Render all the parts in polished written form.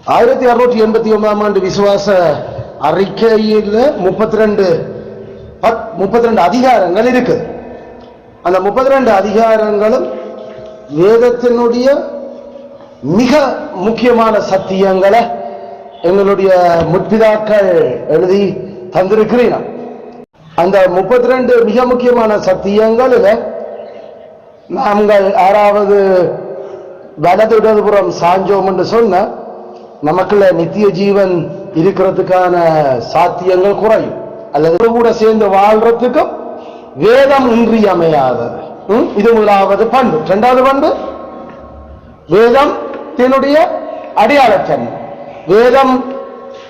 1689 விசுவாச அறிக்கையில் 32 அதிகாரங்கள் இருக்கு. அந்த 32 அதிகாரங்களும் வேதத்தினுடைய மிக முக்கியமான சத்தியங்களை எங்களுடைய முற்பிதாக்கள் எழுதி தந்திருக்கிறீர்கள். அந்த 32 மிக முக்கியமான சத்தியங்களில் நாங்கள் யாராவது வலது இடதுபுறம் சாஞ்சோம் என்று சொன்ன நமக்குள்ள நித்திய ஜீவன் இருக்கிறதுக்கான சாத்தியங்கள் குறையும், அல்லது கூட சேர்ந்து வாழ்றதுக்கும் வேதம் இன்றியமையாதது. இது முதலாவது பண்பு. இரண்டாவது பண்பு வேதம் தன்னுடைய அடையாளத்தன்மை. வேதம்,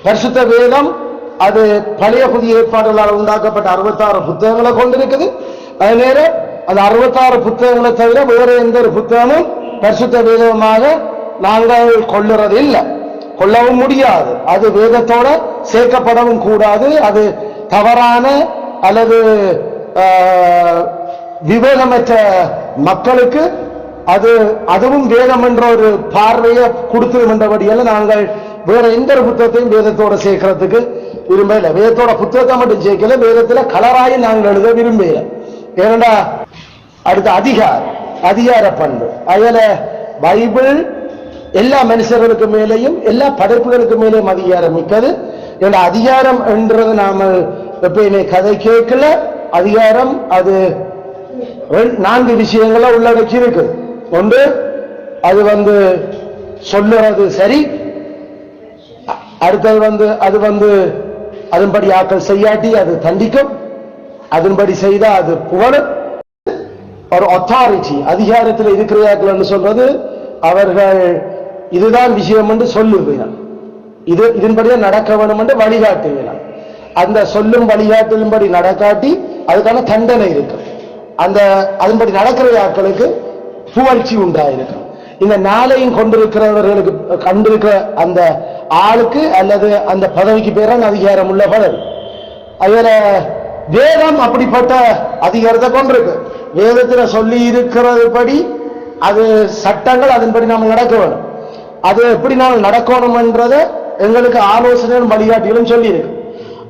பரிசுத்த வேதம், அது பழைய புதிய ஏற்பாடுகளால் உண்டாக்கப்பட்ட 66 புத்தகங்களை கொண்டிருக்குது. அதே நேரம் அந்த 66 புத்தகங்களை தவிர வேற எந்த ஒரு புத்தகமும் பரிசுத்த வேதமாக நாங்கள் கொள்ளுறது இல்லை, கொள்ளவும் முடியாது. அது வேதத்தோட சேர்க்கப்படவும் கூடாது. அது தவறான அல்லது விவேகமற்ற மக்களுக்கு அதுவும் வேதம் என்ற ஒரு பார்வையை கொடுத்துடும் என்றபடியால் நாங்கள் வேற எந்த ஒரு புத்தகத்தையும் வேதத்தோட சேர்க்கறதுக்கு விரும்பல. வேதத்தோட புத்தகத்தை மட்டும் சேர்க்கல, வேதத்துல கலராயி நாங்கள் எழுத விரும்பல. ஏனண்டா அடுத்த அதிகார பண்பு. அதில் பைபிள் எல்லா மனுஷர்களுக்கு மேலேயும் எல்லா படைப்புகளுக்கு மேலேயும் அதிகாரம் மிக்கது. ஏன்னா அதிகாரம் என்றது நாம எப்பயுமே கதை கேட்கல. அதிகாரம் அது 4 விஷயங்கள உள்ளடக்கி இருக்கு. ஒன்று, அது சொல்லுறது சரி. அடுத்தது அது அதன்படி ஆக்கள் செய்யாட்டி அது தண்டிக்கும், அதன்படி செய்தா அது புகழும். ஒரு அத்தாரிட்டி அதிகாரத்தில் இருக்கிறார்கள் சொல்றது அவர்கள் இதுதான் விஷயம் என்று சொல்லுகிறார், இதன்படியே நடக்க வேண்டும் என்று வழிகாட்டுகிறார். அந்த சொல்லும் வழிகாட்டின்படி நடக்காட்டி அதுக்கான தண்டனை இருக்கு. அதன்படி நடக்கிற ஆட்களுக்கு புகழ்ச்சி உண்டாயிருக்கும். இந்த நாளையும் கொண்டிருக்கிறவர்களுக்கு கண்டிருக்கிற அந்த ஆளுக்கு அல்லது அந்த பதவிக்கு பேரான அதிகாரம் உள்ள பதவி. அதுல வேதம் அப்படிப்பட்ட அதிகாரத்தை கொண்டிருக்கு. வேதத்துல சொல்லி இருக்கிறது படி அது சட்டங்கள், அதன்படி நாம் நடக்க வேண்டும். அது எப்படி நாம் நடக்கணும் என்றதை எங்களுக்கு ஆலோசனையும் வழிகாட்டிகளும் சொல்லி இருக்கு.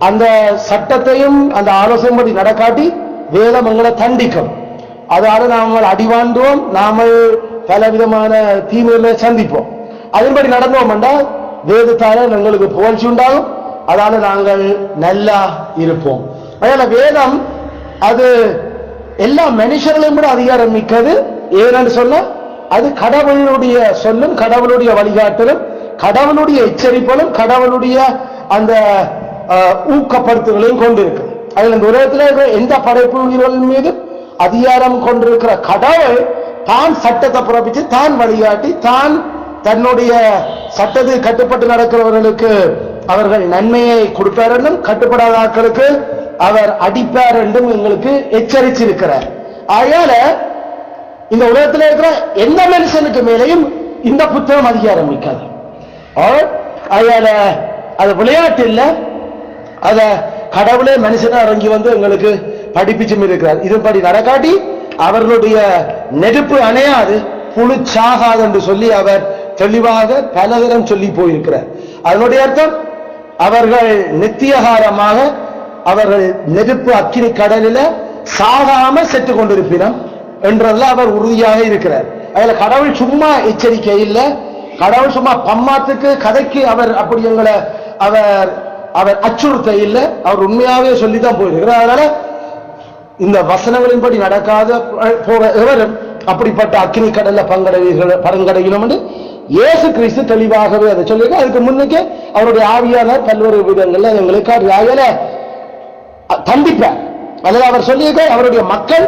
அந்த சட்டத்தையும் அந்த ஆலோசனைப்படி நடக்காட்டி வேதம் எங்களை தண்டிக்கும். அதால நாம் அடிவாண்டுவோம், நாம பலவிதமான தீமைகளை சந்திப்போம். அதன்படி நடந்தோம் என்றால் வேதத்தால எங்களுக்கு புகழ்ச்சி உண்டாகும். அதால நாங்கள் நல்லா இருப்போம். அதனால வேதம் அது எல்லா மனுஷர்களையும் கூட அதிகாரம் மிக்கது. ஏன்னு சொன்னா அது கடவுளுடைய சொல்லும், கடவுளுடைய வழிகாட்டலும், கடவுளுடைய எச்சரிப்பலும், கடவுளுடைய அந்த ஊக்கப்படுத்துதலையும் கொண்டிருக்கு. அதுல இந்த உலகத்தில் இருக்கிற எந்த படைப்புகள் மீது அதிகாரம் கொண்டிருக்கிற கடவுள் தான் சட்டத்தை பிறப்பிச்சு, தான் வழிகாட்டி, தான் தன்னுடைய சட்டத்துக்கு கட்டுப்பட்டு நடக்கிறவர்களுக்கு அவர்கள் நன்மையை கொடுப்பார் என்றும், கட்டுப்படாத ஆட்களுக்கு அவர் அடிப்பார் என்றும் எங்களுக்கு எச்சரிச்சிருக்கிறார். ஆகையால இந்த உலகத்தில் இருக்கிற எந்த மனுஷனுக்கு மேலேயும் இந்த புத்தகம் அதிகாரம் மிக்காது. ஆகையால அது விளையாட்டு இல்லை, அத கடவுளே மனுஷனா இறங்கி எங்களுக்கு படிப்பிச்சும் இருக்கிறார். இதுபடி நடக்காட்டி அவர்களுடைய நெருப்பு அணையாது, புழு சாகாது என்று சொல்லி அவர் தெளிவாக பலதரம் சொல்லி போயிருக்கிறார். அதனுடைய அர்த்தம் அவர்கள் நித்தியகாரமாக அவர்கள் நெருப்பு அக்கினி கடலில சாகாம செத்து கொண்டிருப்பினம் என்றதுல அவர் உறுதியாக இருக்கிறார். அதுல கடவுள் சும்மா எச்சரிக்கை இல்லை, கடவுள் சும்மா பம்மாத்துக்கு கதைக்கு அவர் அப்படி எங்களை அவர் அச்சுறுத்த இல்லை, அவர் உண்மையாவே சொல்லித்தான் போயிருக்கிறார். அதனால இந்த வசனங்களின்படி நடக்காத போற எவரும் அப்படிப்பட்ட அக்கினி கடல்ல பங்கடையணும் என்று இயேசு கிறிஸ்து தெளிவாகவே அதை சொல்லியிருக்க. அதுக்கு முன்னுக்கே அவருடைய ஆவியானவர் பல்வேறு விதங்கள்ல எங்களுக்கு தண்டிப்பார். அல்லது அவர் சொல்லியிருக்க அவருடைய மக்கள்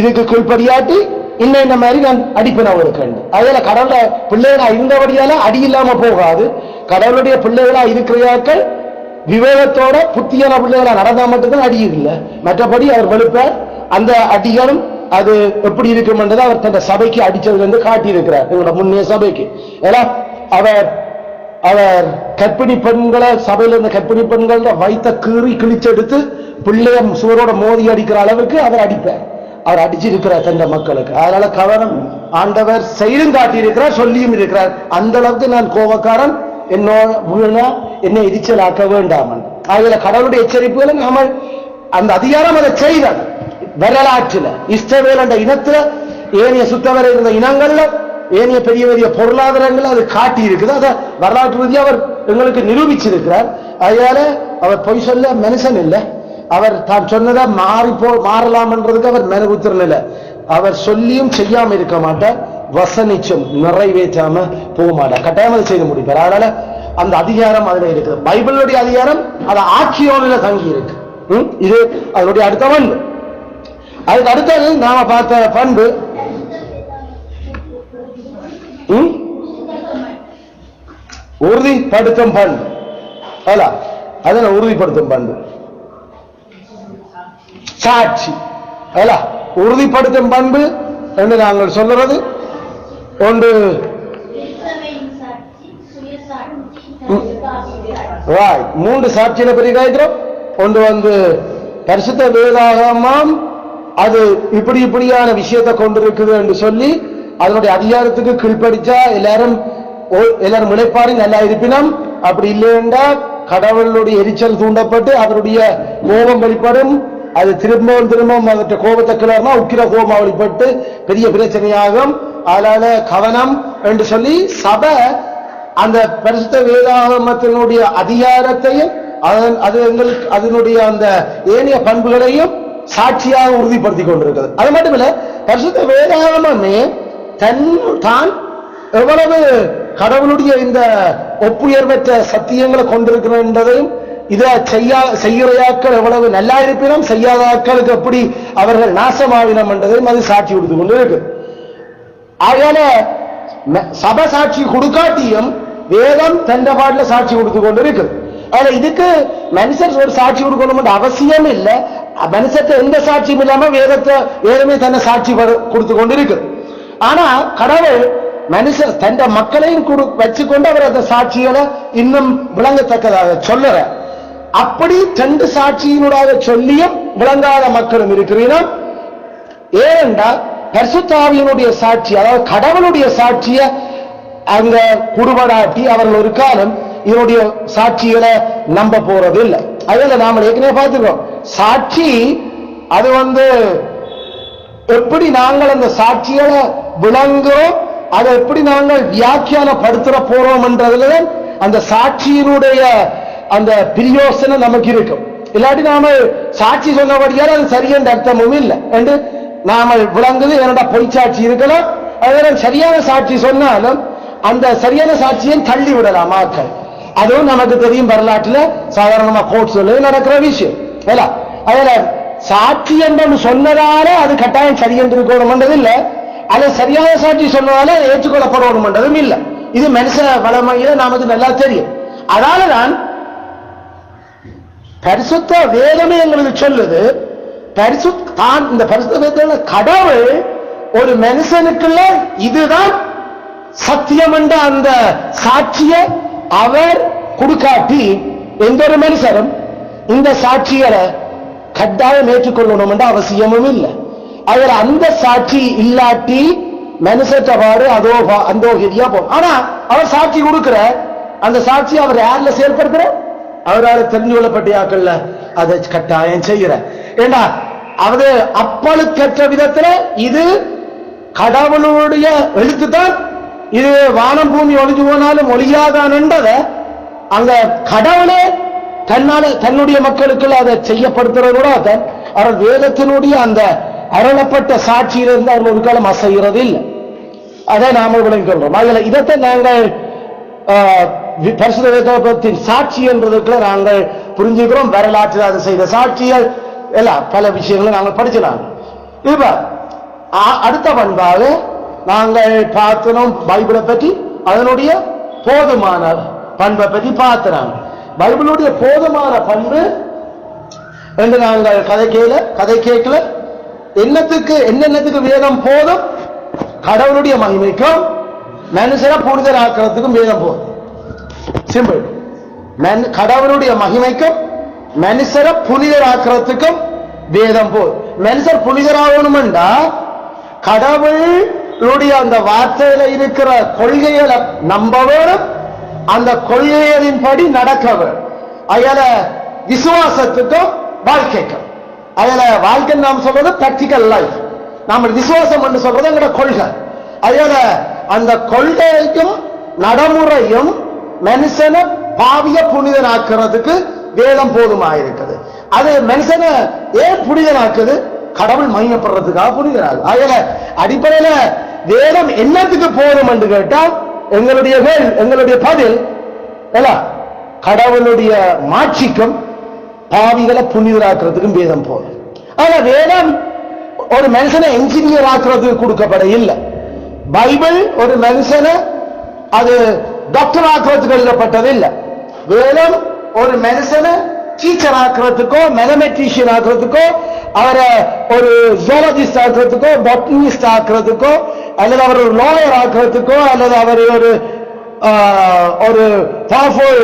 இதுக்கு கீழ்படியாட்டி இந்த மாதிரி நான் அடிப்பேன் அவருக்கு. அதுல கடவுள பிள்ளைகளா இருந்தபடியால அடி இல்லாம போகாது. கடவுளுடைய பிள்ளைகளா இருக்கிறார்கள் விவேகத்தோட புத்தியான பிள்ளைகளா நடந்தா மட்டும்தான் அடி இல்லை, மற்றபடி அவர் வெளுப்பார். அந்த அடிகளும் அது எப்படி இருக்கும் என்றதை அவர் தன் சபைக்கு அடிச்சது என்று காட்டியிருக்கிறார், எங்களோட முன்னைய சபைக்கு. ஏன்னா அவர் கற்பிணி பெண்களை சபையில இருந்த கற்பிணி பெண்கள வைத்த கீறி கிழிச்செடுத்து பிள்ளைய சுவரோட மோதி அடிக்கிற அளவுக்கு அவர் அடிப்பார். அவர் அடிச்சிருக்கிறார் தந்த மக்களுக்கு. அதனால கவனம், ஆண்டவர் செயலும் காட்டியிருக்கிறார், சொல்லியும் இருக்கிறார். அந்த அளவுக்கு நான் கோபக்காரன் என்னோட வீணா என்னை எரிச்சலாக்க வேண்டாம். அதுல கடவுளுடைய எச்சரிப்புகளை நாம அந்த அதிகாரம் அதை செய்தார். வரலாற்றுல இஸ்ரவேல் என்ற இனத்துல ஏனைய சுத்தவரை இருந்த இனங்கள்ல ஏனைய பெரிய பெரிய பொருளாதாரங்கள் அது காட்டி இருக்குது. அதை வரலாற்று ரீதியாக அவர் எங்களுக்கு நிரூபிச்சிருக்கிறார். அதனால அவர் பொய் சொல்ல மனுஷன் இல்லை. அவர் தான் சொன்னதை மாறலாம் என்றதுக்கு அவர் மெனவுத்திரன் இல்லை. அவர் சொல்லியும் செய்யாம இருக்க மாட்டார், வசனிச்சும் நிறைவேற்றாம போக மாட்டார், கட்டாயம் அதை செய்து முடிப்பார். அதனால அந்த அதிகாரம் அதுல இருக்குது. பைபிளுடைய அதிகாரம் அது ஆக்கியோனில தங்கி இருக்கு. இது அதனுடைய அடுத்த பண்பு. அதுக்கு அடுத்தது நாம பார்த்த பண்பு உறுதிப்படுத்தும் பண்பு. அதன உறுதிப்படுத்தும் பண்பு சாட்சி. உறுதிப்படுத்தும் பண்பு என்று நாங்கள் சொல்றது ஒன்று மூன்று சாட்சியில பற்றி கேட்கிறோம். ஒன்று பரிசுத்த வேதாகமம் அது இப்படி இப்படியான விஷயத்தை கொண்டிருக்குது என்று சொல்லி அதனுடைய அதிகாரத்துக்கு கீழ்ப்படிச்சா எல்லாரும் உழைப்பாரு நல்லா இருப்பினும், அப்படி இல்லைன்னா கடவுளுடைய எரிச்சல் தூண்டப்பட்டு அவருடைய கோபம் வெளிப்படும். அது திரும்பவும் அவற்றை கோபத்தை கிளர்னா உக்கிர கோபம் வெளிப்பட்டு பெரிய பிரச்சனையாகும். அதனால கவனம் என்று சொல்லி சபை அந்த பரிசுத்த வேதாகமத்தினுடைய அதிகாரத்தையும் அது எங்களுக்கு அதனுடைய அந்த ஏனைய பண்புகளையும் சாட்சியாக உறுதிப்படுத்திக் கொண்டிருக்கிறது. அது மட்டும் இல்ல, பரிசுத்த வேதாகமமே தான் எவ்வளவு கடவுளுடைய இந்த ஒப்புயர்வற்ற சத்தியங்களை கொண்டிருக்கிறதையும் இதை செய்யறையாக்கள் எவ்வளவு நல்லா இருப்பினும் செய்யாத ஆட்களுக்கு எப்படி அவர்கள் நாசமாவினம் என்றதையும் அது சாட்சி கொடுத்து கொண்டு இருக்கு. அதனால சபை சாட்சி கொடுக்காட்டியும் வேதம் தந்த பாட்டில் சாட்சி கொடுத்து கொண்டு இருக்கு. அதுல இதுக்கு மனுஷர் ஒரு சாட்சி கொடுக்கணும் அவசியம் இல்லை. மனுஷத்தை எந்த சாட்சியும் இல்லாம வேதமே தன்னை சாட்சி கொடுத்து கொண்டு இருக்கு. ஆனா கடவுள் மனுஷர் தந்த மக்களையும் வச்சுக்கொண்டு அவர் அந்த சாட்சிகளை இன்னும் விளங்கத்தக்கதாக சொல்லுற. அப்படி ரெண்டு சாட்சியினூடாக சொல்லியும் விளங்காத மக்களும் இருக்கிறீர்கள். ஏனென்றால் பரிசுத்தாவியினுடைய சாட்சி, அதாவது கடவுளுடைய சாட்சிய அங்க குடுபடாட்டி அவர்கள் ஒரு காலம் இதனுடைய சாட்சிகளை நம்ப போறது இல்லை. அதில் நாம ஏற்கனவே பார்த்துக்கிறோம், சாட்சி அது எப்படி நாங்கள் அந்த சாட்சிகளை விளங்குறோம், அதை எப்படி நாங்கள் வியாக்கியானப்படுத்த போறோம் என்றதுல அந்த சாட்சியினுடைய அந்த பிரயோசனம் நமக்கு இருக்கும். இல்லாட்டி நாம சாட்சி சொன்னபடியால் அது சரியென்ற அர்த்தமும் இல்லை என்று நாம விளங்குது. என்னடா பொய் சாட்சி இருக்கலாம், அதனால சரியான சாட்சி சொன்னாலும் அந்த சரியான சாட்சியை தள்ளி விடலாம் ஆக்கள். அதுவும் நமக்கு தெரியும், வரலாற்றுல சாதாரணமா கோர்ட்ஸ்ல நடக்கிற விஷயம். அதனால சாட்சி என்று சொன்னதால அது கட்டாயம் சரி என்று இருக்கணும் இல்லை, அது சரியான சாட்சி சொன்னதால ஏற்றுக்கொள்ளப்படணும் இல்லை. இது மனுஷ வளமையில நமக்கு நல்லா தெரியும். அதனாலதான் பரிசுத்த வேதமே எங்களுக்கு சொல்லுது, இந்த பரிசுத்த வேதத்துல கடவுள் ஒரு மனுஷனுக்குள்ள இதுதான் சத்தியம் என்ற அந்த சாட்சியை அவர் கொடுக்காட்டி எந்த ஒரு மனுஷரும் இந்த சாட்சிகளை கட்டாயம் ஏற்றுக்கொள்ளணும் என்ற அவசியமும் இல்லை. அதில் அந்த சாட்சி இல்லாட்டி மனுஷற்றவாறு அந்த போகும். ஆனா அவர் சாட்சி கொடுக்கிற அந்த சாட்சி அவர் யாருல செயல்படுத்துற, அவரால் தெரிஞ்சு கொள்ளப்பட்டியாக்கள்ல அதை கட்டாயம் செய்கிற. ஏண்டா அது அப்பழுக்கற்ற விதத்துல இது கடவுளுடைய எழுத்துத்தான், இது வானம் பூமி ஒழிஞ்சு போனாலும் ஒழியாதான் என்றதை அங்க கடவுளே தன்னுடைய மக்களுக்குள்ள அதை செய்யப்படுத்துறதோட அவர் வேதத்தினுடைய அந்த அருளப்பட்ட சாட்சியிலிருந்து அவர் ஒரு காலம் அசைகிறது இல்லை. அதை நாம விளங்கிக் கொள்றோம். அதுல இதைத்தான் நாங்கள் பரிசுத்த வேதத்தின் சாட்சி என்றதுக்குள்ள நாங்கள் புரிஞ்சுக்கிறோம். வரலாற்றில் அது செய்த சாட்சிகள் எல்லாம் பல விஷயங்களும் நாங்கள் படிச்சலாம். இப்ப அடுத்த பண்பாக நாங்கள் பார்த்தோம் பைபிளை பற்றி, அதனுடைய போதுமான பண்பை பற்றி பார்த்துறாங்க. பைபிளுடைய போதுமான பண்பு என்று நாங்கள் கதை கேட்கல. என்னென்னத்துக்கு வேதம் போதும், கடவுளுடைய மகிமைக்கும் மனுஷரை புனிதராக்கிறதுக்கும் வேதம் போதும். சிம்பிள். கடவுளுடைய மகிமைக்கும் மனுஷரை புனிதராக்கிறதுக்கும் வேதம் போதும். மனுஷர் புனிதராகணும்டா கடவுளுடைய அந்த வார்த்தையில இருக்கிற கொள்கைகளை நம்ப வேணும், அந்த கொள்கைகளின்படி நடக்கவர் அயல விசுவாசத்துக்கும் வாழ்க்கைக்கும் அயல வாழ்க்கை நாம் சொல்றது பிராக்டிக்கல் லைஃப், நாம விசுவாசம் என்று சொல்றது எங்கட கொள்கை. அயல அந்த கொள்கைக்கும் நடைமுறையும் மனுஷனை பாவிய புனிதனாக்குறதுக்கு வேதம் போதுமாயிருக்குது. அது மனுஷனை ஏன் புனிதனாக்குது? கடவுள் மையப்படுறதுக்காக புனிதனாகு. அயல அடிப்படையில வேதம் என்னத்துக்கு போதும் என்று கேட்டால் எங்களுடைய பதில் கடவுளுடைய மாட்சிக்கும் பாவிகளை புனிதராக்குறதுக்கும் வேதம் போதும். ஆனா வேதம் ஒரு மனுஷனை என்ஜினியர் ஆக்குறதுக்கு கொடுக்கப்பட இல்லை. பைபிள் ஒரு மனுஷனை அது டாக்டர் ஆக்குறதுக்கு எழுதப்பட்டது இல்லை. வேதம் ஒரு மனுஷனை டீச்சர் ஆக்குறதுக்கோ மேத்தமெட்டிஷியன் ஆக்குறதுக்கோ அவரை ஒரு ஜுவாலஜிஸ்ட் ஆக்குறதுக்கோ பாட்டனிஸ்ட் ஆக்குறதுக்கோ அல்லது அவர் ஒரு லாயர் ஆக்குறதுக்கோ அல்லது அவர் ஒரு பவர்ஃபுல்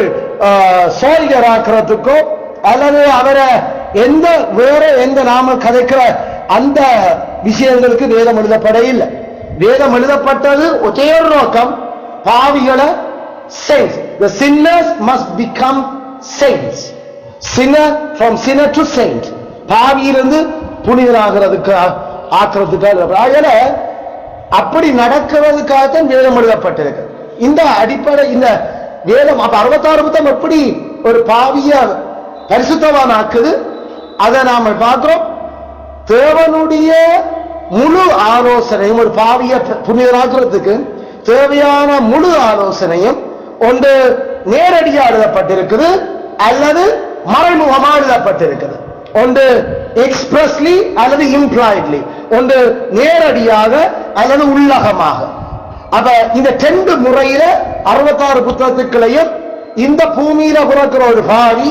சோல்ஜர் ஆக்குறதுக்கோ அல்லது அவரை வேற எந்த நாம கதைக்கிற அந்த விஷயங்களுக்கு வேதம் எழுதப்பட இல்லை. வேதம் எழுதப்பட்டது ஒரே ஒரு நோக்கம், பாவிகளை saints. The sinners must become saints. Sinner from sinner to saint. பாவியிலிருந்து புனிதராகிறதுக்கு ஆக்குறதுக்காக அப்படி நடக்கிறதுக்காகத்தான் வேதம் எழுதப்பட்டிருக்கு. இந்த அடிப்படை இந்த வேதம் 66 புத்தகம் எப்படி ஒரு பாவிய பரிசுத்தவான் ஆக்குது அதை நாம பார்க்கிறோம். தேவனுடைய முழு ஆலோசனையும் ஒரு பாவிய புனிதராக்குறதுக்கு தேவையான முழு ஆலோசனையும் ஒன்று நேரடியாக எழுதப்பட்டிருக்குது அல்லது மறைமுகமாக எழுதப்பட்டிருக்குது. ஒன்று எக்ஸ்பிரஸ்லி அல்லது இம்ப்ளாய்ட்லி, ஒன்று நேரடியாக அல்லது உள்ளகமாக. அப்ப இந்த 2 முறையில 66 புத்தகத்துக்களையும் இந்த பூமியில பிறக்கிற ஒரு பாவி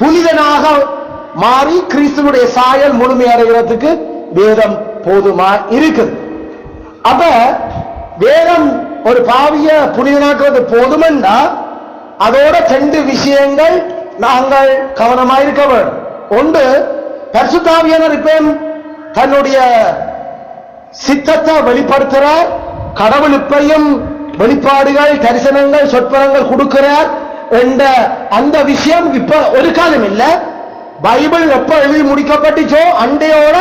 புனிதனாக மாறி கிறிஸ்துவுடைய சாயல் முழுமையடைகிறதுக்கு வேதம் போதுமா இருக்குது. அப்ப வேதம் ஒரு பாவிய புனிதனாக்குறது போதுமென்றா அதோட 2 விஷயங்கள் நாங்கள் கவனமாயிருக்க வேண்டும். ஒன்று, பரிசுத்த ஆவியானவர் இப்ப தன்னுடைய சித்தத்தை வெளிப்படுத்துறார். கடவுள் இப்பையும் வெளிப்பாடுகள், தரிசனங்கள், சொற்பனங்கள் கொடுக்கிறார் என்ற அந்த விஷயம் இப்ப ஒரு காலம் இல்லை. பைபிள் எப்ப எழுதி முடிக்கப்பட்டுச்சோ அண்டையோட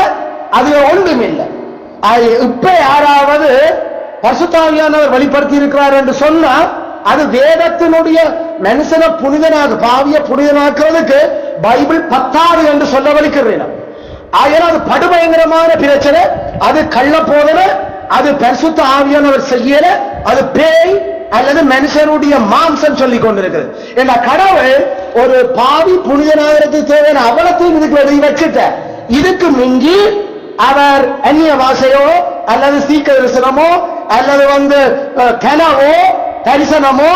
அது ஒன்றும் இல்லை. இப்ப யாராவது பரிசுத்த ஆவியானவர் வெளிப்படுத்தி இருக்கிறார் என்று சொன்னா அது வேதத்தினுடைய மனுஷன புனிதனாக பாவிய புனிதனாக்குறதுக்கு பைபிள் 10 என்று சொல்ல வலிக்கிறேன். ஆகிய அது படுபயங்கரமான பிரச்சனை. அது கள்ள போதனை, அது பரிசுத்த ஆவியானவர் செய்யல, அது பேய் அல்லது மனுஷனுடைய மாம்சம் சொல்லிக் கொண்டிருக்கிறது. என்ற கடவுள் ஒரு பாவி புனிதனாகிறதுக்கு தேவையான அவலத்தையும் இதுக்கு எழுதி வச்சுட்ட. இதுக்கு மிஞ்சி அவர் அந்நிய வாசையோ அல்லது சீக்க தரிசனமோ அல்லது கனவோ தரிசனமோ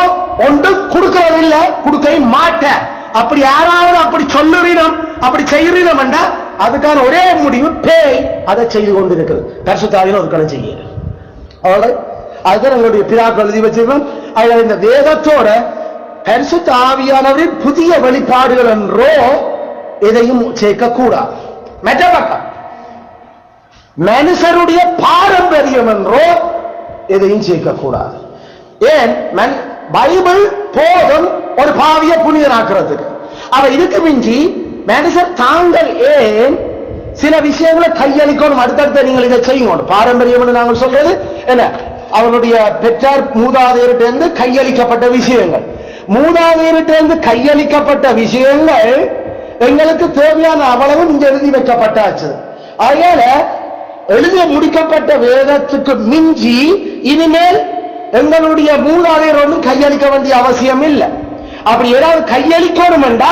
ஒன்று கொடுக்கிறது இல்லை, கொடுக்க மாட்ட. அப்படி யாராவது அப்படி சொல்லுறோம், அப்படி செய்யறோம் என்றா அதுக்கான ஒரே முடிவு பேய் அதை செய்து கொண்டிருக்கிறது. பரிசுத்த ஆவியானவர் ஒரு கணம் செய்ய அதுதான் எங்களுடைய பிதாக்கள் எழுதி வச்சிருக்கோம். அதில் இந்த வேதத்தோட பரிசுத்த ஆவியானவரின் புதிய வெளிப்பாடுகள் என்றோ எதையும் சேர்க்க கூடாது. மெட்டபக்கம் மனுஷருடைய பாரம்பரியம் என்றோ எதையும் சேர்க்க கூடாது. ஏன்? பைபிள் போதும் ஒரு பாவிய புனிதனாக்குறதுக்கு. அவ இதுக்கு மிஞ்சி மனுஷர் தாங்கள் ஏன் சில விஷயங்களை கையளிக்கணும், அடுத்தடுத்த நீங்கள் இதை செய்யணும். பாரம்பரியம் நாங்கள் சொல்றது என்ன? அவருடைய பெற்றார் மூதாதையர்கிட்ட கையளிக்கப்பட்ட விஷயங்கள், மூதாதையர்கிட்ட கையளிக்கப்பட்ட விஷயங்கள் எங்களுக்கு தேவையான அவ்வளவும் இங்க எழுதி வைக்கப்பட்டாச்சு. அதனால எழுதி முடிக்கப்பட்ட வேதத்துக்கு மிஞ்சி இனிமேல் எங்களுடைய மூதாதையர் ஒன்றும் கையளிக்க வேண்டிய அவசியம் இல்லை. அப்படி ஏதாவது கையளிக்கணும் என்றா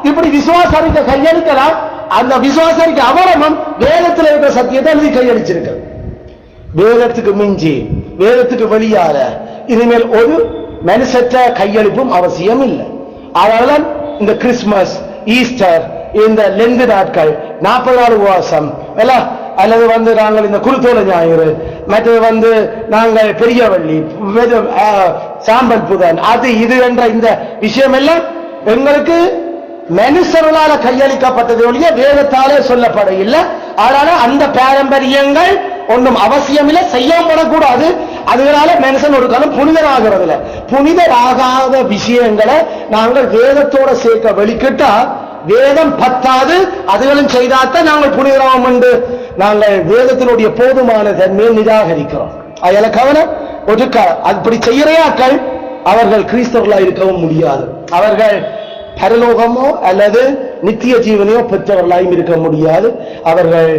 இப்படி விசுவாசரிக்க கையளிக்கலாம். அந்த விசுவாசரிக்க அவலமும் வேதத்தில் இருக்கிற சத்தியத்தை எழுதி கையளிச்சிருக்க. வேதத்துக்கு மிஞ்சி வேதத்துக்கு வெளியால இனிமேல் ஒரு மனுஷற்ற கையளிப்பும் அவசியம் இல்லை. அதனால்தான் இந்த கிறிஸ்துமஸ், ஈஸ்டர், இந்த லெந்து நாட்கள், 40 நாள் உபவாசம் எல்லாம், அல்லது நாங்கள் இந்த குருத்தோல ஞாயிறு, மற்றது நாங்கள் பெரியவள்ளி, சாம்பல் புதன், அது இது என்ற இந்த விஷயம் எல்லாம் எங்களுக்கு மனுஷர்களால கையளிக்கப்பட்டது ஒழிய வேதத்தாலே சொல்லப்பட இல்லை. அதனால அந்த பாரம்பரியங்கள் ஒன்றும் அவசியம் இல்லை, செய்யப்படக்கூடாது. அதனால மனுஷன் ஒரு காலம் புனிதராகிறது இல்ல. புனிதராகாத விஷயங்களை நாங்கள் வேதத்தோட சேர்க்க வெளிக்கிட்டா வேதம் பத்தாது, அதுகளும் செய்தாத்தான் நாங்கள் புனிதராகும் என்று நாங்கள் வேதத்தினுடைய போதுமான தன்மையை நிராகரிக்கிறோம். அதில கவனம் ஒதுக்க அப்படி செய்யறையாக்கள் அவர்கள் கிறிஸ்தவர்களாக இருக்கவும் முடியாது. அவர்கள் பரலோகமோ அல்லது நித்திய ஜீவனையோ பெற்றவர்களாயும் இருக்க முடியாது. அவர்கள்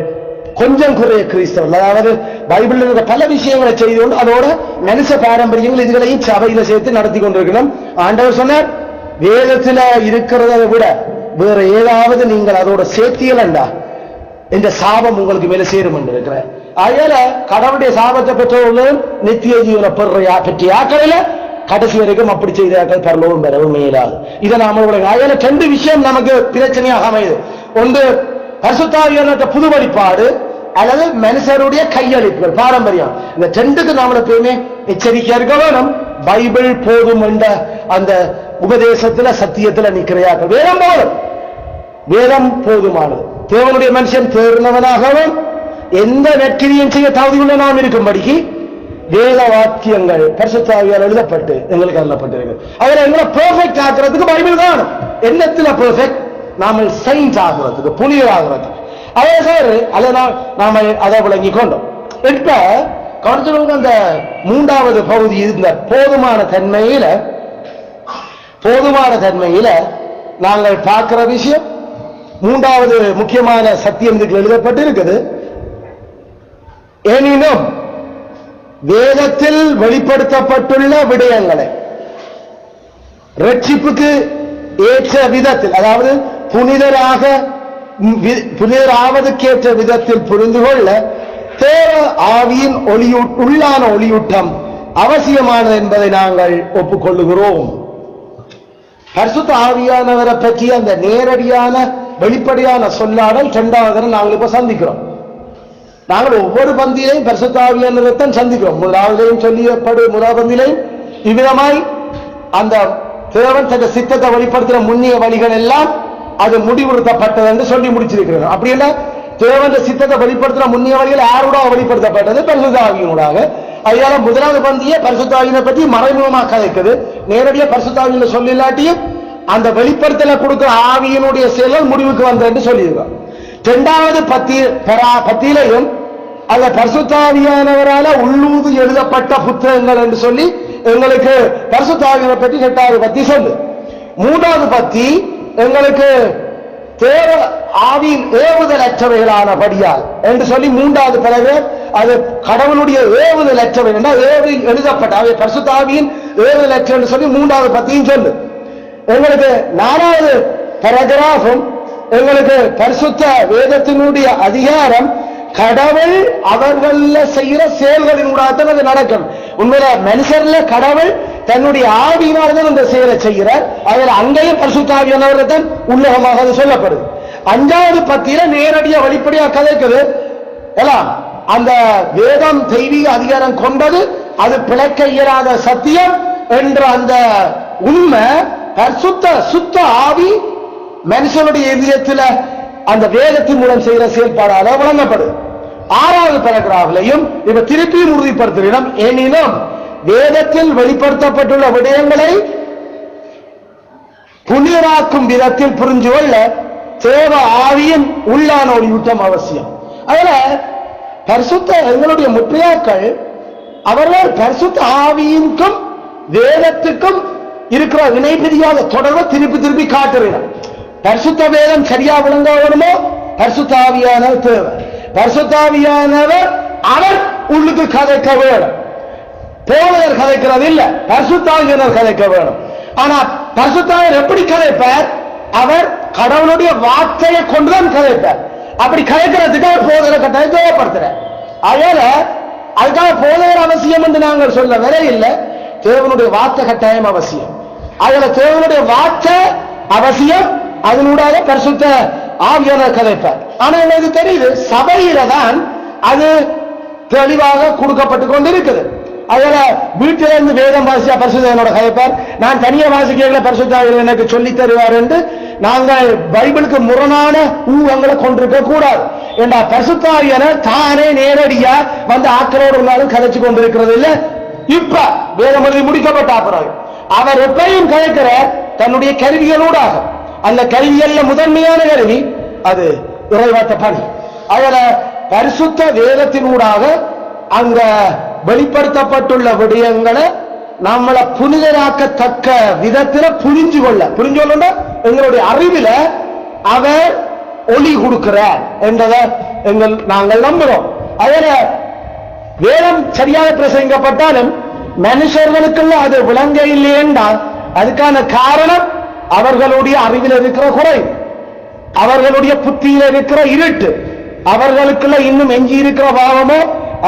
கொஞ்சம் குறைய கிறிஸ்தவர்கள். அதாவது பைபிளில் இருக்கிற பல விஷயங்களை செய்து கொண்டு அதோட மனுஷ பாரம்பரியங்கள் இதுகளையும் சபையில சேர்த்து நடத்தி கொண்டிருக்கணும். ஆண்டவர் சொன்னார், வேதத்துல இருக்கிறதை விட வேற ஏதாவது நீங்கள் அதோட சேர்த்தியலண்டா இந்த சாபம் உங்களுக்கு மேல சேரும் என்று இருக்கிற. அதனால கடவுளுடைய சாபத்தை பெற்றவர்களும் நித்திய ஜீவனை பெற்ற ஆக்களில கடைசி வரைக்கும் அப்படி செய்தாக்கள் பரலோகம் பெறவும் மேலாது. இதை நாம அதனால ரெண்டு விஷயம் நமக்கு பிரச்சனையாக அமையுது. ஒன்று பரிசுத்தாவியான புது வழிபாடு அல்லது மனுஷருடைய கையளிப்புகள் பாரம்பரியம். இந்த ரெண்டுக்கு நாம எப்பயுமே எச்சரிக்கையா இருக்க வேணும். பைபிள் போதும் என்ற அந்த உபதேசத்துல சத்தியத்துல நிற்கிறார்கள். வேதம் போதும், வேதம் போதுமானது. தேவனுடைய மனுஷன் தேர்ந்தவனாகவும் எந்த நெற்றியும் செய்ய தகுதியுள்ள நாம் இருக்கும்படிக்கு வேத வாக்கியங்கள் பரிசுத்தாவியால் எழுதப்பட்டு எங்களுக்கு அருளப்பட்டிருக்கு. அதில் எங்களை பெர்ஃபெக்ட் ஆக்குறதுக்கு பைபிள் தான். என்னத்துல பெர்ஃபெக்ட்? நாம சயின்ஸ் ஆகுறதுக்கு, புனிதர் ஆகுறதுக்கு. அதே சார் அதை நாம அதை விளங்கி கொண்டோம். இப்ப கவனிச்சவங்க அந்த மூன்றாவது பகுதி இந்த போதுமான தன்மையில நாங்கள் பார்க்கிற விஷயம், மூன்றாவது முக்கியமான சத்தியம் இதுக்கு எழுதப்பட்டு இருக்குது. எனினும் வேதத்தில் வெளிப்படுத்தப்பட்டுள்ள விடயங்களை ரட்சிப்புக்கு ஏற்ற விதத்தில், அதாவது புனிதராவதுக்கேற்ற விதத்தில் புரிந்து கொள்ள தேவ ஆவியின் உள்ளான ஒளியூட்டம் அவசியமானது என்பதை நாங்கள் ஒப்புக்கொள்ளுகிறோம். பரிசுத்த ஆவியானவரை பற்றி அந்த நேரடியான வெளிப்படையான சொல்லாடல் இரண்டாவது நாங்கள் இப்ப சந்திக்கிறோம். நாங்கள் ஒவ்வொரு பந்தியிலையும் பரிசுத்த ஆவியானவரைத்தான் சந்திக்கிறோம். முதலாவது பந்தியிலையும் இவ்விதமாய் அந்த தேவன் தன் சித்தத்தை வெளிப்படுத்தின முன்னிய வழிகள் எல்லாம் அது முடிவுறுத்தப்பட்டது என்று சொல்லி முடிச்சிருக்கிறார். அப்படி என்ன தேவன் சித்தத்தை வெளிப்படுத்தின முன்னிய வழிகள் யாரோட வெளிப்படுத்தப்பட்டது? பரிசுத்த ஆவியினூடாக. அதனால முதலாவது பந்தியை பரிசுத்த ஆவியினை பற்றி மறைமுகமாக கதைக்குது. நேரடியாக பரிசுத்த ஆவியில சொல்லில்லாட்டியும் அந்த வெளிப்படுத்தல கொடுக்கிற ஆவியினுடைய செயல் முடிவுக்கு வந்த என்று சொல்லியிருக்கோம். இரண்டாவது பத்தியிலையும் அந்த பரிசுத்த ஆவியானவரால உள்ளூது எழுதப்பட்ட புத்தகங்கள் என்று சொல்லி எங்களுக்கு பரிசுத்த ஆவியை பற்றி 8வது பத்தி சொல்லு. மூன்றாவது பத்தி எங்களுக்கு தேவ ஆவியின் ஏவுதல் அற்றவைகளானபடியால் என்று சொல்லி மூன்றாவது பிறகு அது கடவுளுடைய ஏவுதல் அற்றவை எழுதப்பட்ட அவை பரிசுத்த ஆவியின் ஏவுதல் அற்ற என்று சொல்லி மூன்றாவது பத்தியும் சொல்லு. எங்களுக்கு 4வது பேராகிராஃபும் எங்களுக்கு பரிசுத்த வேதத்தினுடைய அதிகாரம் கடவுள் அவர்கள் செய்கிற செயல்களினூடாகத்தான் அது நடக்கும். உண்மையில மனுஷர்ல கடவுள் தன்னுடைய ஆவியினால்தான் அந்த செயலை செய்கிறார். அதில் அங்கேயும் பரிசுத்த ஆவியானவர்கள் தான் உள்ளகமாக அது சொல்லப்படுது. 5வது பத்தியில நேரடியா வெளிப்படையா கதைக்குது. அந்த வேதம் தெய்வீக அதிகாரம் கொண்டது, அது பிழைக்க இயலாத சத்தியம் என்ற அந்த உண்மை சுத்த ஆவி மனுஷனுடைய இதயத்தில் அந்த வேதத்தின் மூலம் செய்கிற செயல்பாடாக வழங்கப்படுது. 6வது பேராகிராஃப்லையும் இப்ப திருப்பியும் உறுதிப்படுத்துகிறோம். எனினும் வேதத்தில் வெளிப்படுத்தப்பட்டுள்ள விடயங்களை புனிதராக்கும் விதத்தில் புரிஞ்சு கொள்ள தேவ ஆவியின் உள்ளான ஒளியூட்டம் அவசியம். அதுல பரிசுத்த எங்களுடைய முற்பிதாக்கள் அவர்கள் பரிசுத்த ஆவியின்கும் வேதத்துக்கும் இருக்கிற இணைப்பிரியாத தொடர்பை திருப்பி காட்டுகிறார். பரிசுத்த வேதம் சரியா விளங்க வேணுமோ பரிசுத்த ஆவியானவர் தேவை. பரிசுத்த ஆவியானவர் அவர் உள்ளுக்கு கதைக்க வேணும். போதகர் கதைக்கிறது இல்ல, பரிசுத்த ஆவியானவர் கதைக்க வேணும். ஆனா பரிசுத்தாவியர் எப்படி கதைப்பார்? அவர் கடவுளுடைய வார்த்தையை கொண்டுதான் கதைப்பார். அப்படி கதைக்கிறதுக்கு அவர் போதகர் கட்டாயம் தேவைப்படுத்துறார். அதனால அதுக்காக போதகர் அவசியம் என்று நாங்கள் சொல்ல வர இல்லை. தேவனுடைய வார்த்தை கட்டாயம் அவசியம். அதுல தேவனுடைய வார்த்தை அவசியம், அதனூடாக பரிசுத்த ஆவியானவர் கதைப்பார். ஆனா எனக்கு தெரியுது சபையில தான் அது தெளிவாக கொடுக்கப்பட்டு கொண்டிருக்குது. அதுல வீட்டில இருந்து வேதம் வாசியா பரிசுத்தனோட கதைப்பார். நான் தனியா வாசிக்க பரிசுத்த ஆவியானவர் எனக்கு சொல்லி தருவார் என்று நாங்கள் பைபிளுக்கு முரணான ஊகங்களை கொண்டிருக்க கூடாது. என்ற பரிசுத்தாவியான தானே நேரடியா வந்து ஆக்களோடு இருந்தாலும் கதைச்சு கொண்டிருக்கிறது இல்ல. இப்ப வேதம் எழுதி முடிக்கப்பட்ட அப்புறம் அவர் எப்பையும் கதைக்கிற தன்னுடைய கருவிகளூடாக. அந்த கருவியல்ல முதன்மையான கருவி அது இறைவார்த்தை பணி. அதுல பரிசுத்த வேதத்தினூடாக அங்க வெளிப்படுத்தப்பட்டுள்ள விடயங்களை நம்மளை புனிதராக்கத்தக்க விதத்துல புரிஞ்சு கொள்ள எங்களுடைய அறிவில அவர் ஒளி கொடுக்கிறார் என்றதை நாங்கள் நம்புகிறோம். அதுல வேதம் சரியாக பிரசங்கிக்கப்பட்டாலும் மனுஷர்களுக்குள்ள அது விளங்க இல்லை என்றால் அதுக்கான காரணம் அவர்களுடைய அறிவில் இருக்கிற குறை, அவர்களுடைய புத்தியில இருக்கிற இருட்டு, அவர்களுக்குள்ள இன்னும் எஞ்சி இருக்கிற பாவமோ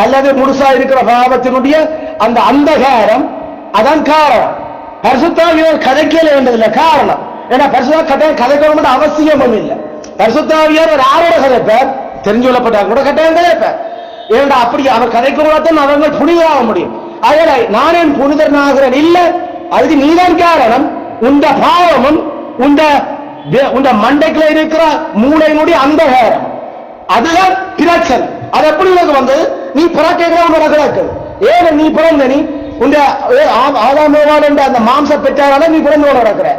அல்லது முழுசா இருக்கிற பாவத்தினுடைய அந்த அந்தகாரம். அதான் காரணம். பரிசுத்தாவியார் கதைக்கல வேண்டதில்லை காரணம். ஏன்னா பரிசுத்த கதைக்கணும் அவசியமும் இல்லை. பரிசுத்தாவியார் யாரோட கதைப்பார்? தெரிஞ்சு கொள்ளப்பட்டார் கூட கட்டாயம் கதைப்பார். ஏன்னா அப்படி அவர் கதைக்கக்கூடாதான் அவர்கள் புனிதராக முடியும். அதனால நான் என் புனிதனாகிறேன் இல்ல, அதுக்கு நீதான் காரணம். உண்ட பாவமும் உண்ட மண்டைக்குள்ள இருக்கிற மூளையினுடைய அந்தகாரம், அதுதான் பிரச்சனை. அது எப்படி உனக்கு வந்தது? நீ பிறக்கிறவனோட கிடக்கு. ஏன் நீ பிறந்த நீ ஆதாமேவான் என்ற அந்த மாம்ச பெற்றாரால நீ பிறந்தோட நடக்கிற.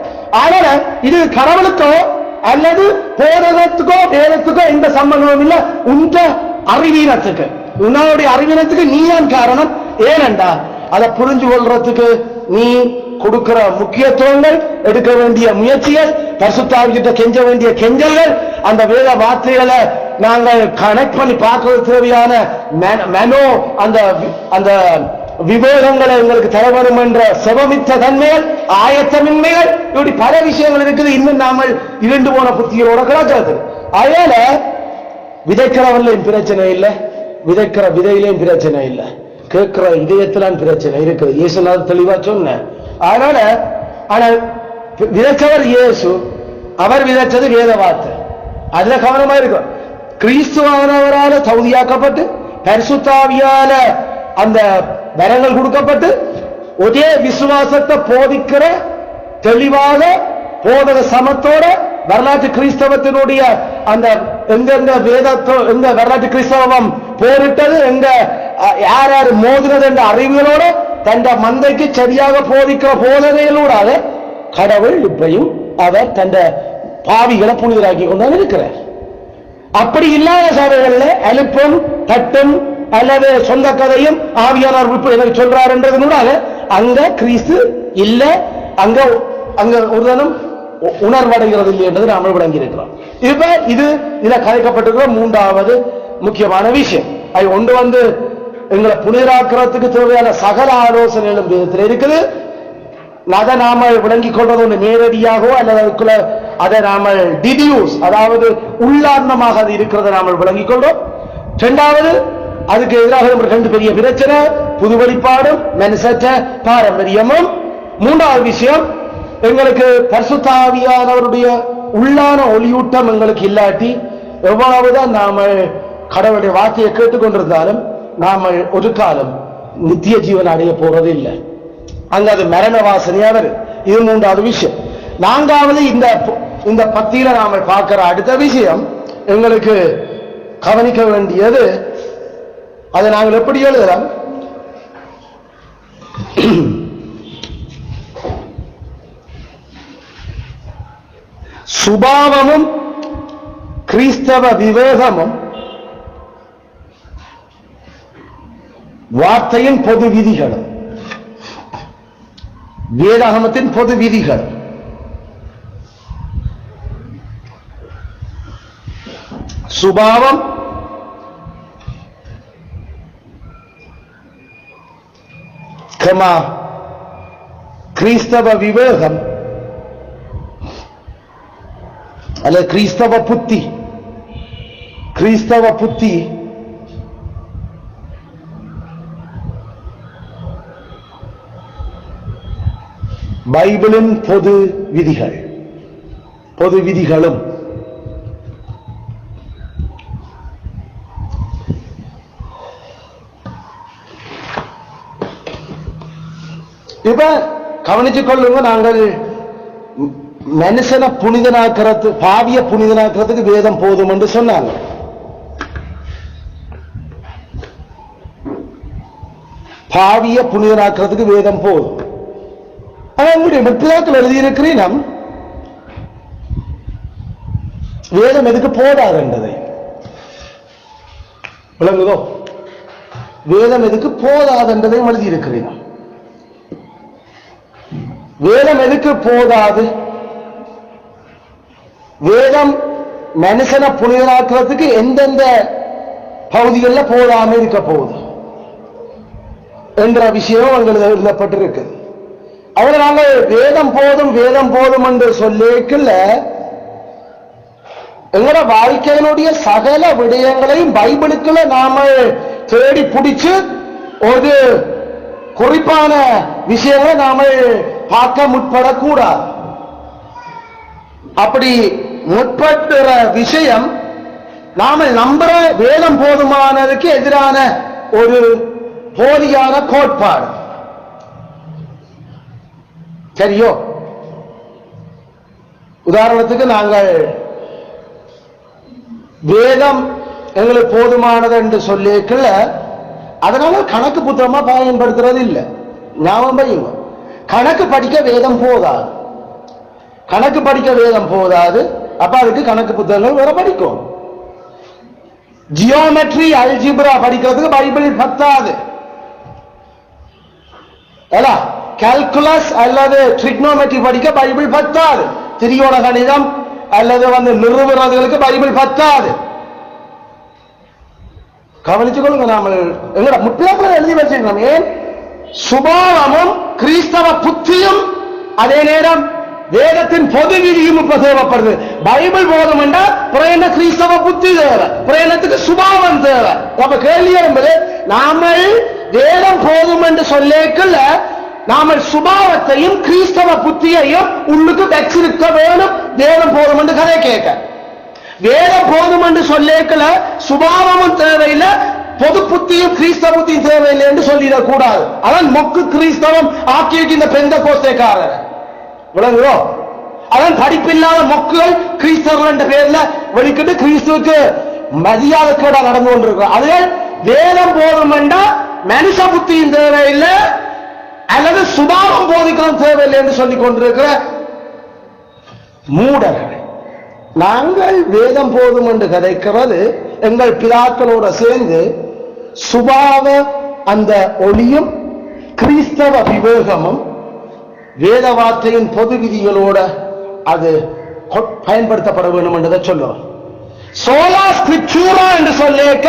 அதனால இது கடவுளுக்கோ அல்லது போதகத்துக்கோ வேதத்துக்கோ எந்த சம்பந்தமும் இல்லை. உண்ட அறிவீனத்துக்கு, உன்னுடைய அறிவீனத்துக்கு நீதான் காரணம். ஏனென்றா அதை புரிஞ்சு கொள்றதுக்கு நீ கொடுக்கிற முக்கியத்துவங்கள், எடுக்க வேண்டிய முயற்சிகள், பரிசுத்தாவிகிட்ட கெஞ்ச வேண்டிய கெஞ்சல்கள், அந்த வேத வார்த்தைகளை நாங்கள் கனெக்ட் பண்ணி பார்க்கிறது தேவையான மனோ அந்த விவேகங்களை எங்களுக்கு தர வேண்டும் என்ற செவமித்த தன்மைகள், ஆயத்தமின்மைகள், இப்படி பல விஷயங்கள் இருக்குது. இன்னும் நாமல் இரண்டு போன புத்திகளோட கிடக்கிறது. அதனால விதைக்கிறவன்லையும் பிரச்சனை இல்லை, விதைக்கிற விதையிலையும் பிரச்சனை இல்லை, கேட்கிற இதயத்திலான் பிரச்சனை இருக்குது. இயேசுநாதர் தெளிவா சொன்ன. அதனால ஆனால் விதைச்சவர் இயேசு, அவர் விதைச்சது வேத வார்த்தை. அதுல கவனமா இருக்கும். கிறிஸ்துவானவரால தகுதியாக்கப்பட்டு பரிசுத்தாவியால அந்த வரங்கள் கொடுக்கப்பட்டு ஒரே விசுவாசத்தை போதிக்கிற தெளிவாக போதக சமத்தோட வரலாற்று கிறிஸ்தவத்தினுடைய அந்த எந்தெந்த வேதத்தோ எந்த வரலாற்று கிறிஸ்தவம் போரிட்டது, எங்க யார் யார் மோதினது என்ற அறிவுகளோட தந்த மந்தைக்கு சரியாக போதிக்கிற போதனைகளோடாக கடவுள் இப்பையும் அவர் தந்த பாவிகளை புனிதராக்கி கொண்டான் இருக்கிறார். அப்படி இல்லாத சபைகளில் அலுப்பும் தட்டும் அல்லது சொந்த கதையும் ஆவியானார் எனக்கு சொல்றார் என்றதுனால அங்க கிறிஸ்து இல்ல, அங்க அங்க ஒருதனும் உணர்வடைகிறது இல்லை என்றது நாம விளங்கி இருக்கிறோம். இப்ப இதுல கதைக்கப்பட்டிருக்கிற மூன்றாவது முக்கியமான விஷயம். அது ஒன்று எங்களை புனிதராக்கிறதுக்கு தேவையான சகல ஆலோசனைகளும் விதத்தில் இருக்குது. அதை நாம விளங்கிக் கொள்வது ஒன்று நேரடியாகவோ அல்லது அதுக்குள்ள அதை நாம டிடியூஸ், அதாவது உள்ளார்ந்தமாக அது இருக்கிறத நாம விளங்கிக் கொள்றோம். இரண்டாவது, அதுக்கு எதிராக ரெண்டு பெரிய பிரச்சனை, புது வெளிப்பாடும் மனுஷற்ற பாரம்பரியமும். மூன்றாவது விஷயம், எங்களுக்கு பரிசுத்த ஆவியானவருடைய உள்ளான ஒளியூட்டம் எங்களுக்கு இல்லாட்டி எவ்வளவுதான் நாம கடவுளுடைய வார்த்தையை கேட்டுக்கொண்டிருந்தாலும் நாம ஒரு காலம் நித்திய ஜீவன் அடைய போறது இல்லை. அங்க அது மரண வாசனையா வருது. இது மூன்றாவது விஷயம். நான்காவது, இந்த பத்தியில நாம பார்க்கிற அடுத்த விஷயம் எங்களுக்கு கவனிக்க வேண்டியது, அதை நாங்கள் எப்படி எழுதலாம்? சுபாவமும் கிறிஸ்தவ விவேகமும் வார்த்தையின் பொது விதிகளும், வேதாகமத்தின் பொது விதிகள். சுபாவம், கிறிஸ்தவ விவேகம் அல்ல கிறிஸ்தவ புத்தி. கிறிஸ்தவ புத்தி பைபிளின் பொது விதிகள், பொது விதிகளும். இப்ப கவனிச்சுக் கொள்ளுங்க, நாங்கள் மனுஷனை புனிதனாக்கிறது, பாவிய புனிதனாக்கிறதுக்கு வேதம் போதும் என்று சொன்னாங்க. பாவிய புனிதனாக்குறதுக்கு வேதம் போதும். ஆனா உங்களுடைய முற்பிதாக்கள் எழுதியிருக்கிறேன் வேதம் எதுக்கு போதாதுன்றதை விளங்குதோ? வேதம் எதுக்கு போதாதுன்றதையும் எழுதியிருக்கிறேன். வேதம் எதுக்கு போதாது? வேதம் மனுஷனை புனிதனாக்குறதுக்கு எந்தெந்த பகுதிகளில் போதாம இருக்க போகுது என்ற விஷயம் எங்களுக்கு எழுதப்பட்டிருக்கு. அவரை நாங்கள் வேதம் போதும் வேதம் போதும் என்று சொல்லிக்கல எங்களோட வாழ்க்கையினுடைய சகல விடயங்களையும் பைபிளுக்குள்ள நாம தேடி பிடிச்சு ஒரு குறிப்பான விஷயங்களை நாம பார்க்க முற்படக்கூடாது. அப்படி முற்படுற விஷயம் நாம நம்புற வேதம் போதுமானதுக்கு எதிரான ஒரு போலியான கோட்பாடு. சரியோ? உதாரணத்துக்கு நாங்கள் வேதம் எங்களுக்கு போதுமானது என்று சொல்லிக்கல அதனால கணக்கு புத்தகமா பயன்படுத்துறது இல்லை. ஞாபகம் வையுங்க, கணக்கு படிக்க வேதம் போதாது. கணக்கு படிக்க வேதம் போதாது. அப்ப அதுக்கு கணக்கு புத்தகங்கள் வேற படிக்கும். ஜியோமெட்ரி அல்ஜிப்ரா படிக்கிறதுக்கு பைபிள் பத்தாது. கால்குலஸ் அல்லது ட்ரிக்னோமெட்ரி படிக்க பைபிள் பத்தாது. திரியோண கணிதம் அல்லது நிறுவனங்களுக்கு பைபிள் பத்தாது. கவனிச்சு கொள்ளுங்க. நாம எங்களோட முற்பிதாக்கள் எழுதி வச்சிருக்கோம். ஏன்? சுபாவமும் கிறிஸ்தவ புத்தியும் அதே நேரம் வேதத்தின் பொது விதியும் இப்ப தேவைப்படுது. பைபிள் போதும் என்றால் பிரயண கிறிஸ்தவ புத்தி தேவை, பிரயணத்துக்கு சுபாவம் தேவை. அப்ப கேள்வி என்பது நாம வேதம் போதும் என்று சொல்லிக்கல நாம சுபாவத்தையும் கிறிஸ்தவ புத்தியையும் உள்ளுக்கு வச்சிருக்க வேணும். வேதம் போதும் என்று கதை கேட்க வேதம் போதும் என்று சொல்லிக்கல சுபாவமும் தேவையில்லை, பொது புத்தியும் கிறிஸ்தவ புத்தியும் தேவையில்லை என்று சொல்லிடக் கூடாது. அதான் மொக்கு கிறிஸ்தவம் ஆக்கியிருக்கு இந்த பெந்த கோஸ்தைக்காரர். விளங்குதோ? அதான் படிப்பில்லாத மொக்குகள் கிறிஸ்தவர்கள் என்ற பேர்ல வெளிக்கிட்டு கிறிஸ்துவுக்கு மரியாதை கேடா நடந்து கொண்டிருக்கிறோம். அதே வேதம் போதும் என்றால் மனுஷ புத்தியும் தேவையில்லை அல்லது சுபாவம் போதிக்கவும் தேவையில்லை என்று சொல்லிக் கொண்டிருக்கிற மூடர்கள். நாங்கள் வேதம் போதும் என்று கதைக்கிறது எங்கள் பிதாக்களோட சேர்ந்து சுபாவ அந்த ஒளியும் கிறிஸ்தவ விவேகமும் வேத வார்த்தையின் பொது விதிகளோட அது பயன்படுத்தப்பட வேண்டும் என்றதை சொல்லுவோம். சோலா ஸ்கிரிப்சூரா என்று சொல்லிக்க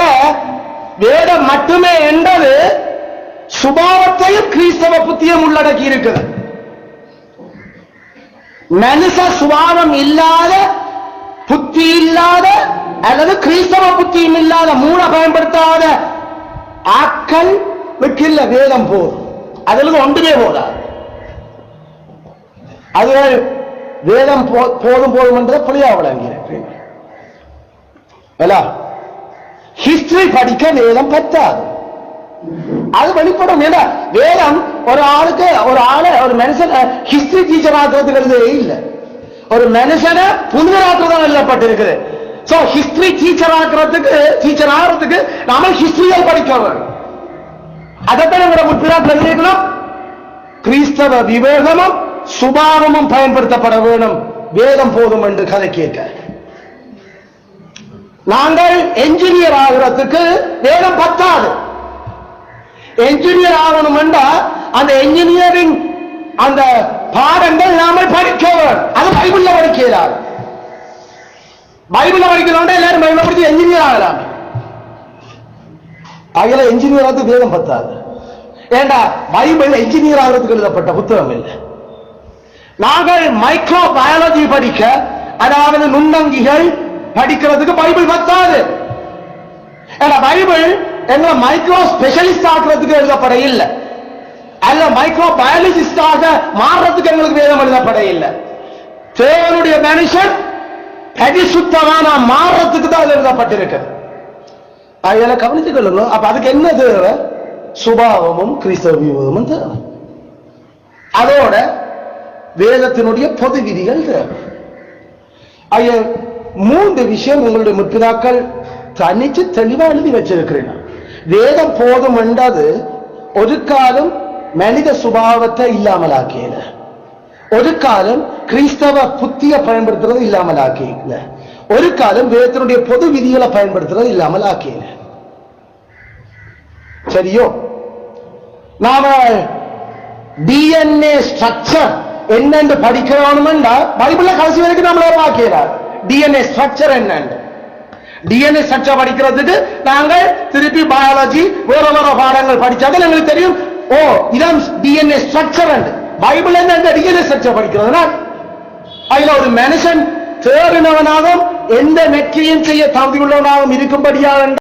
வேதம் மட்டுமே என்பது சுபாவத்தையும் கிறிஸ்தவ புத்தியும் உள்ளடக்கி இருக்குது. மனுஷ சுபாவம் இல்லாத, புத்தி இல்லாத அல்லது கிறிஸ்தவ புத்தியும் இல்லாத, மூல பயன்படுத்தாத ஆக்கள் இல்ல வேதம் போதும். அதில் ஒன்றுமே போதாது. அது வேதம் போதும் போதும் என்ற புளியா விளங்கிறேன். ஹிஸ்டரி படிக்க வேதம் பத்தாது. அது வெளிப்படும். வேதம் ஒரு ஆளுக்கு ஒரு மனுஷன் ஹிஸ்டரி டீச்சர் ஆக்குறதுக்கு இல்லை, ஒரு மனுஷனை புனிதராக்குறதான் எழுதப்பட்டிருக்குது. சோ ஹிஸ்டரி டீச்சர் ஆகிறதுக்கு நாம ஹிஸ்டரியை படிக்க வேண்டும். அதைத்தான் முற்பிதாக்கள் எழுதியிருக்கணும். கிறிஸ்தவ விவேகமும் சுபாவமும் பயன்படுத்தப்பட வேண்டும். வேதம் போதும் என்று கதை கேட்க நாங்கள் என்ஜினியர் ஆகிறதுக்கு வேதம் பத்தாது. என்ஜினியர் ஆகணும் என்றால் அந்த என்ஜினியரிங் அந்த பாடங்கள் நாம படிக்க வேண்டும். அது பைபிள்ல படிக்கிறார். பைபிள்ல படிக்கிறோம் எல்லாரும் பைபிள படிச்சு என்ஜினியர் ஆகலாம். ஆகல என்ஜினியர் ஆகிறது வேதம் பத்தாது. ஏண்டா பைபிள் என்ஜினியர் ஆகிறதுக்கு எழுதப்பட்ட புத்தகம் இல்லை. நாங்கள் மைக்ரோ பயாலஜி படிக்க, அதாவது நுண்ணங்கிகள் படிக்கிறதுக்கு பைபிள் பத்தாது. பைபிள் எங்களை மைக்ரோ ஸ்பெஷலிஸ்ட் ஆக்குறதுக்கு எழுதப்பட இல்லை, அல்ல மைக்ரோ பயாலஜிஸ்டாக மாறுறதுக்கு எங்களுக்கு வேதம் எழுதப்பட இல்லை. தேவனுடைய மனுஷன் பரிசுத்தமான மாறுறதுக்கு தான் எழுதப்பட்டிருக்கு. அதில் கவனித்துக் கொள்ளணும். அப்ப அதுக்கு என்ன தேவை? சுபாவமும் கிறிஸ்தவ விவேகமும் தேவை. அதோட வேதத்தினுடைய பொது விதிகள் தேவை. மூன்று விஷயம் உங்களுடைய முற்பிதாக்கள் தனிச்சு தெளிவா எழுதி வச்சிருக்கிறேன். வேதம் போதும் என்றது ஒரு காலம் மனித சுபாவத்தை இல்லாமலாக்கல, ஒரு காலம் கிறிஸ்தவ புத்திய பயன்படுத்துறது இல்லாமல் ஆக்கல, ஒரு காலம் வேதத்தினுடைய பொது விதிகளை பயன்படுத்துறது இல்லாமல் ஆக்கல. சரியோ? நாம டிஎன்ஏ ஸ்ட்ரக்சர் என்னன்னு படிக்கிறோம்னா பைபிள்ல கடைசி வரைக்கும் நம்மள ஆக்கிறார். டிஎன்ஏ ஸ்ட்ரக்சர் என்னன்னு, டிஎன்ஏ ஸ்ட்ரக்சர் படிக்கிறதுக்கு நாங்கள் திருப்பி பயாலஜி வேற வேற பாடங்கள் படிச்சாதான் எங்களுக்கு தெரியும். ஓ, இதான் டிஎன்ஏ ஸ்ட்ரக்சர். பைபிள் என்ன டிஎன்ஏ ஸ்ட்ரக்சர் படிக்கிறதுனா அதுல ஒரு மனுஷன் தேறினவனாகவும் எந்த நெற்றியும் செய்ய தகுதி உள்ளவனாகவும் இருக்கும்படியாக